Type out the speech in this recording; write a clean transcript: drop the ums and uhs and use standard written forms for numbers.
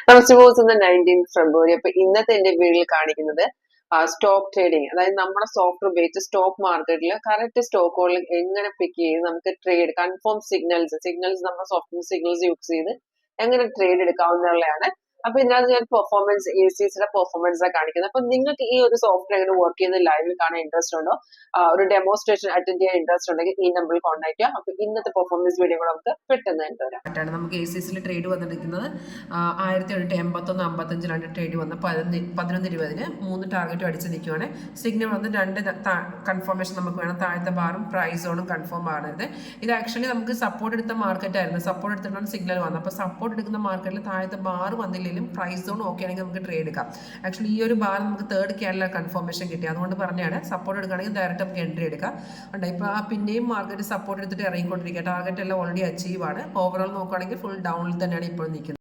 Suppose ഇന്ന് 19th ഫെബ്രുവരി. അപ്പൊ ഇന്നത്തെ എന്റെ വീഡിയോയിൽ കാണിക്കുന്നത് സ്റ്റോക്ക് ട്രേഡിങ്, അതായത് നമ്മുടെ സോഫ്റ്റ്വെയർ ഉപയോഗിച്ച് സ്റ്റോക്ക് മാർക്കറ്റിൽ കറക്റ്റ് സ്റ്റോക്കുകളിൽ എങ്ങനെ പിക്ക് ചെയ്ത് നമുക്ക് ട്രേഡ് കൺഫേം സിഗ്നൽസ് നമ്മുടെ സോഫ്റ്റ്വെയർ സിഗ്നൽസ് യൂസ് ചെയ്ത് എങ്ങനെ ട്രേഡ് എടുക്കാവുന്നതാണ്. അപ്പൊ ഇതിനകത്ത് ഞാൻ പെർഫോമൻസ് എസിസിയുടെ പെർഫോമൻസ് കാണിക്കുന്നത്. അപ്പൊ നിങ്ങൾക്ക് ഈ ഒരു സോഫ്റ്റ്വെയർ എങ്ങനെ വർക്ക് ചെയ്യുന്ന ലൈവിൽ കാണാൻ ഇൻട്രസ്റ്റ് ഉണ്ടോ, ഒരു ഡെമോൺസ്ട്രേഷൻ അറ്റൻഡ് ചെയ്യാൻ ഇൻട്രസ്റ്റ് ഉണ്ടെങ്കിൽ ഈ നമ്പറിൽ കോൺടാക്ട് ചെയ്യാം. അപ്പൊ ഇന്നത്തെ പെർഫോമൻസ് വീഡിയോ കൂടെ നമുക്ക് പെട്ടെന്ന് കണ്ടുവരാം. നമുക്ക് എസിസിൽ ട്രേഡ് വന്നിരിക്കുന്നത് 1785 ട്രേഡ് വന്ന് 11:20 3 ടാർഗറ്റും അടിച്ച് നിൽക്കുവാണ്. സിഗ്നൽ വന്ന് 2 കൺഫർമേഷൻ നമുക്ക് വേണം. താഴത്തെ ബാറും പ്രൈസ് സോണും കൺഫേം ആണത്. ഇത് ആക്ച്വലി നമുക്ക് സപ്പോർട്ട് എടുത്ത മാർക്കറ്റ് ആയിരുന്നു. സപ്പോർട്ട് എടുത്തിട്ടാണ് സിഗ്നൽ വന്നത്. അപ്പോൾ സപ്പോർട്ട് എടുക്കുന്ന മാർക്കറ്റിൽ താഴത്തെ ബാർ വന്നില്ലെങ്കിലും പ്രൈസ് സോൺ ഓക്കെ ആണെങ്കിൽ നമുക്ക് ട്രേഡ് എടുക്കാം. ആക്ച്വലി ഈ ഒരു ബാർ നമുക്ക് തേർഡ് ക്യാൻഡിൽ കൺഫർമേഷൻ കിട്ടി. അതുകൊണ്ട് പറഞ്ഞാണ് സപ്പോർട്ട് എടുക്കുകയാണെങ്കിൽ ഡയറക്റ്റ് നമുക്ക് എൻട്രി എടുക്കാം. ഇപ്പോൾ പിന്നെയും മാർക്കറ്റ് സപ്പോർട്ട് എടുത്തിട്ട് ഇറങ്ങിക്കൊണ്ടിരിക്കുക. ടാർഗറ്റ് എല്ലാം ഓൾറെഡി അച്ചീവ് ആണ്. ഓവറോൾ നോക്കുകയാണെങ്കിൽ ഫുൾ ഡൗണിൽ തന്നെയാണ് ഇപ്പോൾ നിൽക്കുന്നത്.